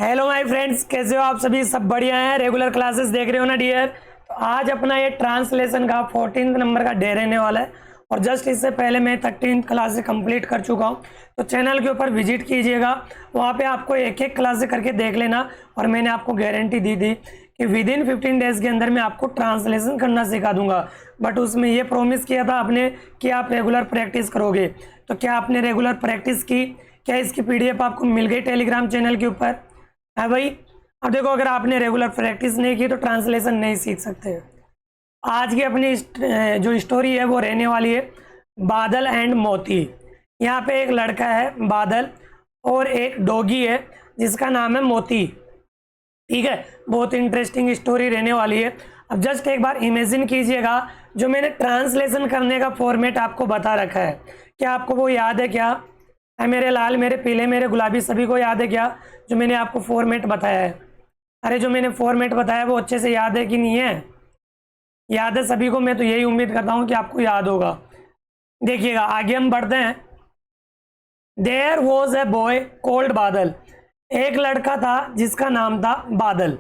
Hello my friends, कैसे हो आप सभी? सब बढ़िया हैं? रेगुलर क्लासेस देख रहे हो ना डियर? तो आज अपना ये ट्रांसलेशन का 14 नंबर का डे रहने वाला है और जस्ट इससे पहले मैं 13 क्लास कंप्लीट कर चुका हूँ। तो चैनल के ऊपर विजिट कीजिएगा, वहाँ पे आपको एक एक क्लास करके देख लेना। और मैंने आपको गारंटी दी थी कि विद इन 15 डेज के अंदर मैं आपको ट्रांसलेशन करना सिखा दूंगा। बट उसमें ये प्रॉमिस किया था आपने कि आप रेगुलर प्रैक्टिस करोगे। तो क्या आपने रेगुलर प्रैक्टिस की? क्या इसकी पीडीएफ आपको मिल गई टेलीग्राम चैनल के ऊपर? है भाई। अब देखो, अगर आपने रेगुलर प्रैक्टिस नहीं की तो ट्रांसलेशन नहीं सीख सकते। आज की अपनी जो स्टोरी है वो रहने वाली है बादल एंड मोती। यहाँ पे एक लड़का है बादल और एक डॉगी है जिसका नाम है मोती। ठीक है, बहुत इंटरेस्टिंग स्टोरी रहने वाली है। अब जस्ट एक बार इमेजिन कीजिएगा, जो मैंने ट्रांसलेशन करने का फॉर्मेट आपको बता रखा है, क्या आपको वो याद है? क्या है मेरे लाल, मेरे पीले, मेरे गुलाबी, सभी को याद है क्या जो मैंने आपको फॉर्मेट बताया है? अरे जो मैंने फॉर्मेट बताया वो अच्छे से याद है कि नहीं है? याद है सभी को? मैं तो यही उम्मीद करता हूँ कि आपको याद होगा। देखिएगा, आगे हम बढ़ते हैं। There was a boy called Badal. एक लड़का था जिसका नाम था बादल।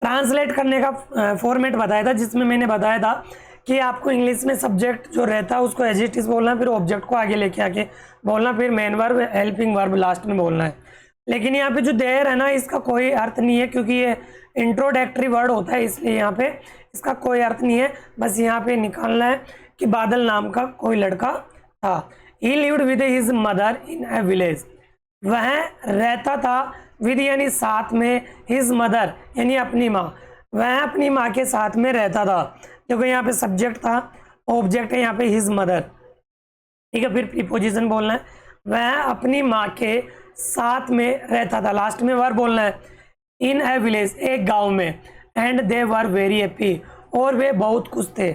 ट्रांसलेट करने का फॉर्मेट बताया था, जिसमें मैंने बताया था कि आपको इंग्लिश में सब्जेक्ट जो रहता है उसको एडजेक्टिव बोलना, फिर ऑब्जेक्ट को आगे लेके आके बोलना, फिर main verb, helping verb last में बोलना है। लेकिन यहाँ पे जो देयर है ना, इसका कोई अर्थ नहीं है, क्योंकि ये इंट्रोडक्टरी वर्ड होता है, इसलिए यहाँ पे इसका कोई अर्थ नहीं है। बस यहाँ पे निकालना है कि बादल नाम का कोई लड़का था। ही lived with his mother in A village. वह रहता था विद यानी साथ में, हिज मदर यानी अपनी माँ। वह अपनी माँ के साथ में रहता था। देखो यहाँ पे सब्जेक्ट था, ऑब्जेक्ट है यहाँ पे हिज मदर। ठीक है, फिर प्रीपोजिशन बोलना है। वह अपनी माँ के साथ में रहता था, लास्ट में वर्ब बोलना है। इन ए विलेज, एक गांव में। And they were very happy, और वे बहुत खुश थे।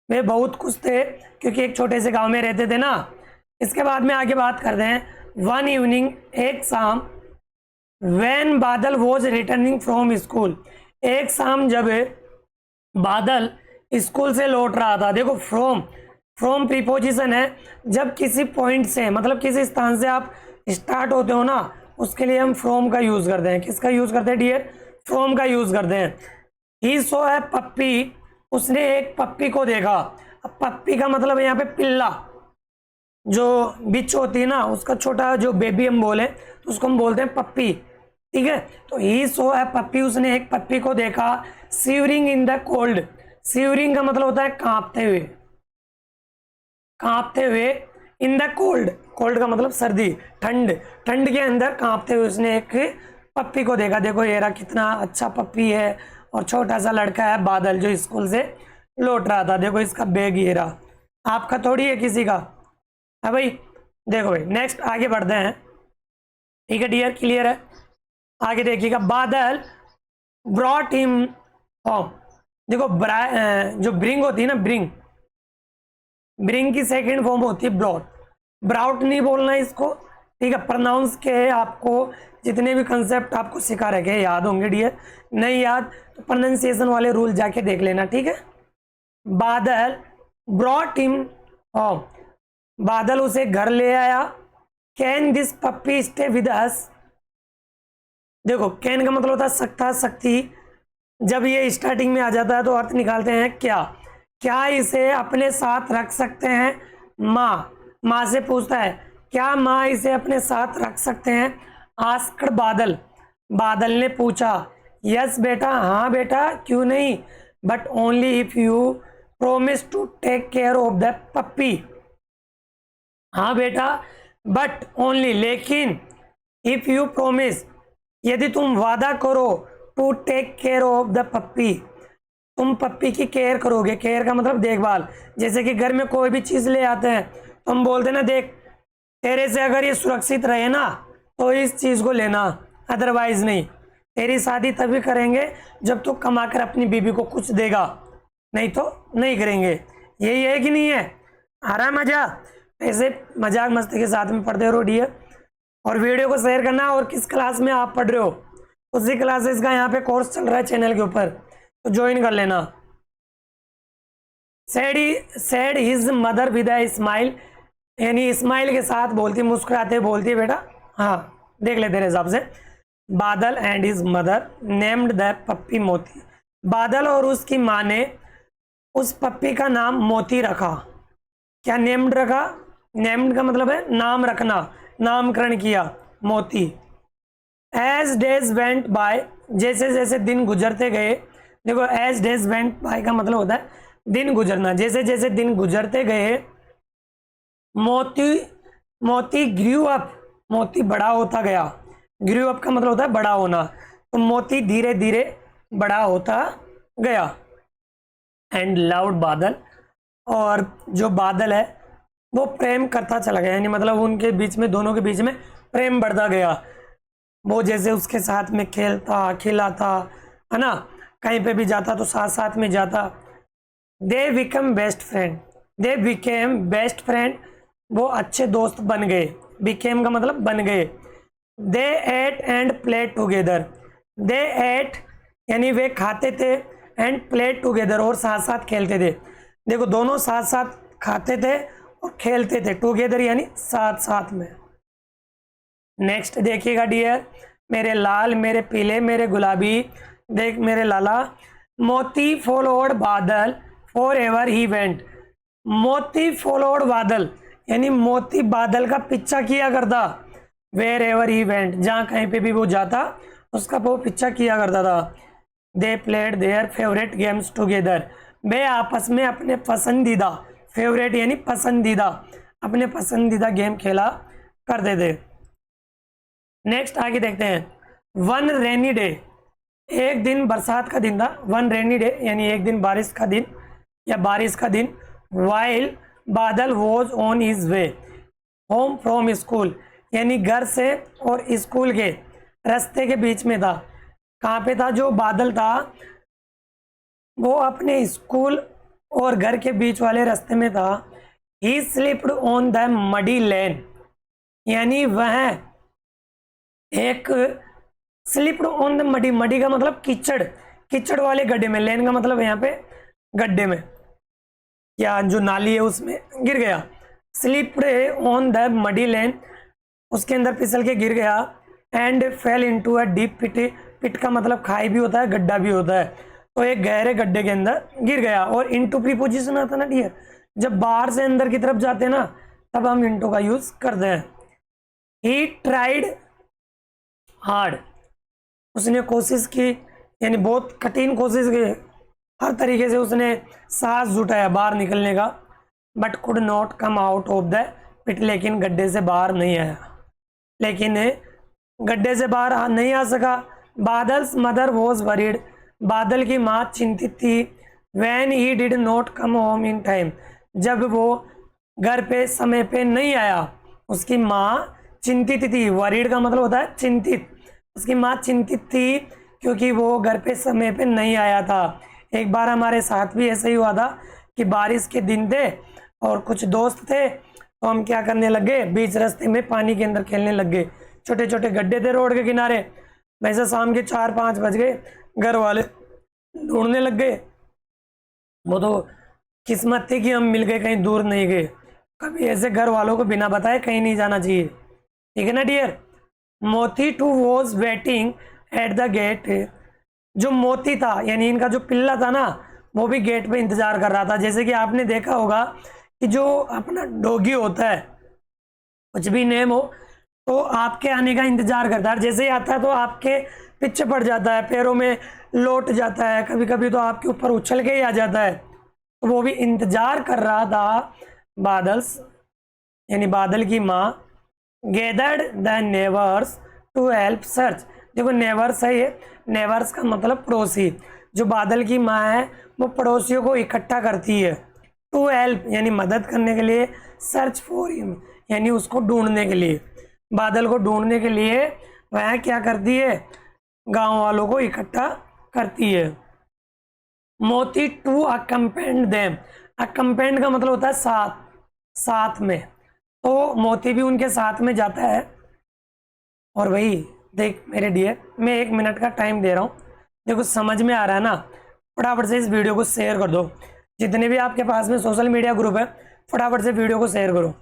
वे बहुत खुश थे क्योंकि एक छोटे से गांव में रहते थे ना। इसके बाद में आगे बात करते हैं। वन इवनिंग, एक शाम। व्हेन बादल वॉज रिटर्निंग फ्रॉम स्कूल, एक शाम जब बादल स्कूल से लौट रहा था। देखो, फ्रॉम प्रीपोजिशन है। जब किसी पॉइंट से, मतलब किसी स्थान से आप स्टार्ट होते हो ना, उसके लिए हम फ्रॉम का यूज करते हैं। किसका यूज करते हैं डियर? फ्रॉम का यूज करते हैं। ही सो है पप्पी, उसने एक पप्पी को देखा। अब पप्पी का मतलब यहाँ पे पिल्ला, जो बिच होती है ना, उसका छोटा जो बेबी हम बोले तो उसको हम बोलते हैं पप्पी। ठीक है, तो ही सो है पप्पी, उसने एक पप्पी को देखा। Shivering in the cold, shivering का मतलब होता है कांपते हुए, कांपते हुए। इन द कोल्ड, कोल्ड का मतलब सर्दी, ठंड, ठंड के अंदर कांपते हुए उसने एक पप्पी को देखा। देखो ये रहा, कितना अच्छा पप्पी है। और छोटा सा लड़का है बादल, जो स्कूल से लौट रहा था। देखो इसका बैग ये रहा, आपका थोड़ी है, किसी का है भाई। देखो भाई, नेक्स्ट आगे बढ़ते हैं। ठीक है डियर, क्लियर है? आगे देखिएगा। बादल ब्रॉट हिम होम। देखो जो ब्रिंग होती है ना, ब्रिंग की सेकंड फॉर्म होती है ब्रॉट। ब्राउट नहीं बोलना इसको। ठीक है, प्रोनाउंस के आपको जितने भी कंसेप्ट आपको सिखा रखे याद होंगे डियर। नहीं याद तो प्रोनाउंसिएशन वाले रूल जाके देख लेना। ठीक है, बादल ब्रॉट हिम होम, बादल उसे घर ले आया। Can this puppy stay with us. देखो, कैन का मतलब होता है सकता, सकती। जब ये स्टार्टिंग में आ जाता है तो अर्थ निकालते हैं क्या। क्या इसे अपने साथ रख सकते हैं? माँ से पूछता है, क्या माँ इसे अपने साथ रख सकते हैं? आस्क्ड बादल, बादल ने पूछा। यस बेटा, हाँ बेटा, क्यों नहीं, but only if you promise to take care of the puppy. हाँ बेटा, बट ओनली, लेकिन, इफ यू प्रोमिस, यदि तुम वादा करो, to take care of the puppy, तुम पप्पी की केयर करोगे। केयर का मतलब देखभाल। जैसे कि घर में कोई भी चीज़ ले आते हैं तो हम बोलते हैं ना, देख तेरे से अगर ये सुरक्षित रहे ना तो इस चीज़ को लेना, अदरवाइज नहीं। तेरी शादी तभी करेंगे जब तू कमा कर अपनी बीबी को कुछ देगा, नहीं तो नहीं करेंगे। यही है कि नहीं है? आ रहा है मजा? ऐसे मजाक मस्ती के साथ में पढ़ते रहो डियर, और वीडियो को शेयर करना। और किस क्लास में आप पढ़ रहे हो, उसी क्लासेस का यहाँ पे कोर्स चल रहा है चैनल के ऊपर, तो ज्वाइन कर लेना। Said his mother with a smile, यानी स्माइल के साथ बोलती, मुस्कुराते बोलती है बेटा। हाँ, देख ले तेरे हिसाब से। Badal and his mother named the puppy Moti. Badal और उसकी माँ ने उस पप्पी का नाम मोती रखा। क्या नेम्ड रखा? नेम्ड का मतलब है नाम रखना, नामकरण किया, मोती। एज डेज वेंट बाय, जैसे जैसे दिन गुजरते गए। देखो एज डेज वेंट बाय का मतलब होता है दिन गुजरना। जैसे जैसे दिन गुजरते गए मोती मोती ग्रू अप, मोती बड़ा होता गया। ग्रू अप का मतलब होता है बड़ा होना, तो मोती धीरे धीरे बड़ा होता गया। एंड लव्ड बादल, और जो बादल है वो प्रेम करता चला गया, यानी मतलब उनके बीच में, दोनों के बीच में प्रेम बढ़ता गया। वो जैसे उसके साथ में खेलता खिलाता है ना, कहीं पे भी जाता तो साथ साथ में जाता। They become best friend, they became best friend, वो अच्छे दोस्त बन गए। बिकेम का मतलब बन गए। They ate and play together, they ate यानी वे खाते थे, एंड प्ले टूगेदर और साथ साथ खेलते थे। देखो दोनों साथ साथ खाते थे और खेलते थे, टूगेदर यानी साथ साथ में। नेक्स्ट देखिएगा डियर, मेरे लाल मेरे पीले मेरे गुलाबी, देख मेरे लाला। मोती फॉलोड बादल फॉर एवर ही वेंट। मोती फॉलोड बादल यानी मोती बादल का पीछा किया करता। वेर एवर ही वेंट, जहाँ कहीं पे भी वो जाता उसका वो पीछा किया करता था। They played their favourite games together, वे आपस में अपने पसंदीदा, फेवरेट यानी पसंदीदा, अपने पसंदीदा गेम खेला करते थे। नेक्स्ट आगे देखते हैं। वन रेनी डे, एक दिन बरसात का दिन था। वन रेनी डे यानी एक दिन बारिश का दिन या बारिश का दिन। वाइल बादल was on his way home from school, यानी घर से और स्कूल के रास्ते के बीच में था। कहाँ पे था? जो बादल था वो अपने स्कूल और घर के बीच वाले रास्ते में था। He slipped on the muddy lane, यानी वह एक slipped on the muddy, muddy का मतलब कीचड़, कीचड़ वाले गड्ढे में, लेन का मतलब यहाँ पे गड्ढे में या जो नाली है उसमें गिर गया। Slipped on the muddy lane, उसके अंदर फिसल के गिर गया। And fell into a deep pit, pit का मतलब खाई भी होता है गड्ढा भी होता है, तो एक गहरे गड्ढे के अंदर गिर गया। और इनटू प्रीपोजिशन आता ना डियर, जब बाहर से अंदर की तरफ जाते हैं ना तब हम इनटू का यूज करते हैं। ही ट्राइड हार्ड, उसने कोशिश की, यानी बहुत कठिन कोशिश की, हर तरीके से उसने साहस जुटाया बाहर निकलने का। But could not come out of the pit, लेकिन गड्ढे से बाहर नहीं आया, लेकिन गड्ढे से बाहर नहीं आ सका। बादल्स मदर वॉज वरीड, बादल की माँ चिंतित थी। When he did not come home in time, जब वो घर पे समय पे नहीं आया उसकी माँ चिंतित थी। वरीड का मतलब होता है चिंतित, उसकी माँ चिंतित थी क्योंकि वो घर पे समय पे नहीं आया था। एक बार हमारे साथ भी ऐसा ही हुआ था कि बारिश के दिन थे और कुछ दोस्त थे, तो हम क्या करने लगे, बीच रास्ते में पानी के अंदर खेलने लग गए। छोटे छोटे गड्ढे थे रोड के किनारे। वैसे शाम के 4-5 बज गए, घर वाले ढूंढने लग गए। वो तो किस्मत थी कि हम मिल गए, कहीं दूर नहीं गए। कभी ऐसे घर वालों को बिना बताए कहीं नहीं जाना चाहिए, ठीक है ना dear. Moti too was waiting at the gate, जो मोती था यानी इनका जो पिल्ला था ना वो भी गेट पे इंतजार कर रहा था। जैसे कि आपने देखा होगा कि जो अपना डॉगी होता है, कुछ भी नेम हो तो आपके आने का इंतजार करता है, जैसे ही आता है तो आपके पीछे पड़ जाता है, पैरों में लौट जाता है, कभी कभी तो आपके ऊपर उछल के ही आ जाता है। तो वो भी इंतजार कर रहा था। बादल्स यानी बादल की माँ gathered the neighbours to help search, देखो नेबर्स है ये, नेबर्स का मतलब पड़ोसी। जो बादल की माँ है वो पड़ोसियों को इकट्ठा करती है। टू हेल्प यानी मदद करने के लिए, सर्च फॉर हिम यानी उसको ढूंढने के लिए। बादल को ढूंढने के लिए वह क्या करती है, गांव वालों को इकट्ठा करती है। मोती टू अकम्पेंड देम, अकम्पेंड का मतलब होता है साथ, साथ में, तो मोती भी उनके साथ में जाता है। और वही देख मेरे डियर, मैं 1 मिनट का टाइम दे रहा हूँ, देखो समझ में आ रहा है ना, फटाफट से इस वीडियो को शेयर कर दो। जितने भी आपके पास में सोशल मीडिया ग्रुप है फटाफट से वीडियो को शेयर करो,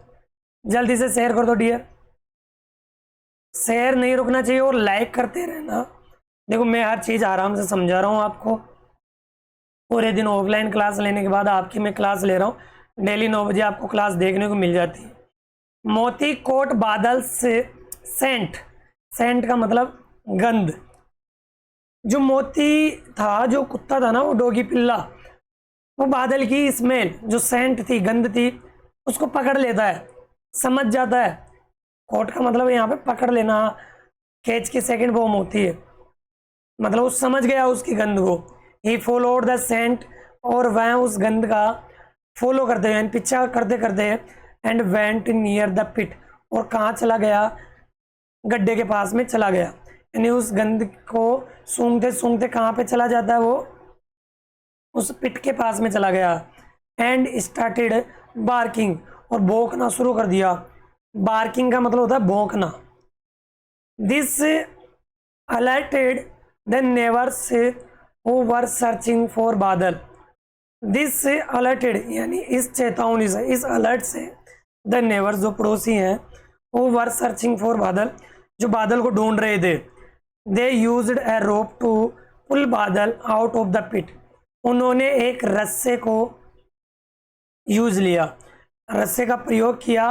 जल्दी से शेयर कर दो डियर। शेयर नहीं रुकना चाहिए और लाइक करते रहना। देखो मैं हर चीज़ आराम से समझा रहा हूँ आपको। पूरे दिन ऑफलाइन क्लास लेने के बाद आपकी मैं क्लास ले रहा हूँ, डेली 9 बजे आपको क्लास देखने को मिल जाती है। मोती कोट बादल से सेंट, सेंट का मतलब गंध। जो मोती था, जो कुत्ता था ना, वो डोगी पिल्ला, वो बादल की स्मेल जो सेंट थी, गंध थी, उसको पकड़ लेता है, समझ जाता है। कोट का मतलब यहाँ पे पकड़ लेना, कैच की सेकंड फॉर्म होती है, मतलब वो समझ गया उसकी गंध को। ही फॉलोड द सेंट, और वह उस गंध का फॉलो करते हुए, पीछा करते करते, and went near the pit, और कहाँ चला गया, गड्ढे के पास में चला गया। यानी उस गंध को सूंघते सूंघते कहाँ पे चला जाता है, वो उस पिट के पास में चला गया। एंड स्टार्टेड बार्किंग, और भौंकना शुरू कर दिया। बार्किंग का मतलब होता है भौंकना। This alerted the neighbours who were searching for Badal. This alerted यानी इस चेतावनी से, इस अलर्ट से, द नेबर्स जो पड़ोसी हैं, हु वर सर्चिंग फॉर बादल, जो बादल को ढूंढ रहे थे, they used A rope to pull बादल आउट ऑफ द पिट। उन्होंने एक रस्से को यूज लिया, रस्से का प्रयोग किया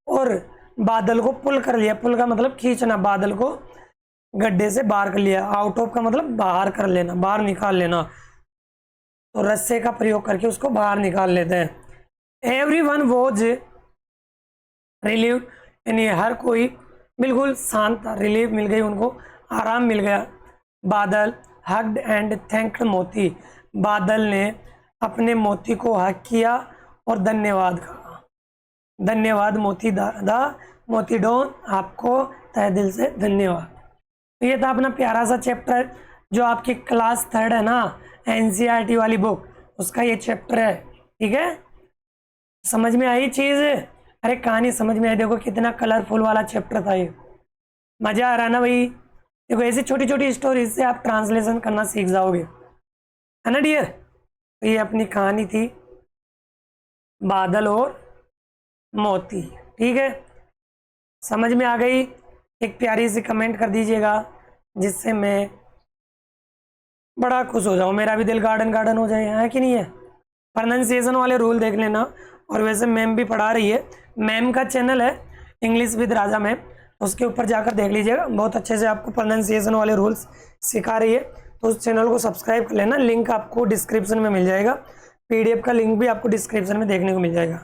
और बादल को पुल कर लिया। पुल का मतलब खींचना, बादल को गड्ढे से बाहर कर लिया। आउट ऑफ का मतलब बाहर कर लेना, बाहर निकाल लेना। तो रस्से का प्रयोग करके उसको बाहर निकाल लेते हैं। एवरीवन वॉज रिलीव्ड, यानी हर कोई बिल्कुल शांत था, रिलीफ मिल गई उनको, आराम मिल गया। बादल हग्ड एंड थैंक्ड मोती, बादल ने अपने मोती को हक किया और धन्यवाद कहा। धन्यवाद मोती दादा, मोती डॉन, आपको तहे दिल से धन्यवाद। तो ये था अपना प्यारा सा चैप्टर, जो आपकी क्लास 3 है ना, एनसीईआरटी वाली बुक, उसका ये चैप्टर है। ठीक है, समझ में आई चीज़? अरे कहानी समझ में आई। देखो कितना कलरफुल वाला चैप्टर था ये, मज़ा आ रहा ना भाई। देखो ऐसी छोटी छोटी स्टोरीज से आप ट्रांसलेशन करना सीख जाओगे, है ना डियर। तो ये अपनी कहानी थी बादल और मोती। ठीक है, समझ में आ गई? एक प्यारी सी कमेंट कर दीजिएगा, जिससे मैं बड़ा खुश हो जाऊँ, मेरा भी दिल गार्डन गार्डन हो जाए, है कि नहीं है। प्रोनाउंसिएशन वाले रूल देख लेना। और वैसे मैम भी पढ़ा रही है, मैम का चैनल है इंग्लिश विद राजा मैम, उसके ऊपर जाकर देख लीजिएगा, बहुत अच्छे से आपको प्रोनाउंसिएशन वाले रूल्स सिखा रही है। तो उस चैनल को सब्सक्राइब कर लेना, लिंक आपको डिस्क्रिप्शन में मिल जाएगा, PDF का लिंक भी आपको डिस्क्रिप्शन में देखने को मिल जाएगा।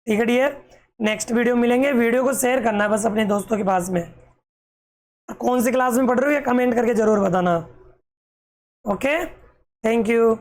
ठीक है डियर, नेक्स्ट वीडियो मिलेंगे। वीडियो को शेयर करना है बस अपने दोस्तों के पास में। कौन सी क्लास में पढ़ रहे हो ये कमेंट करके जरूर बताना। Okay, thank you.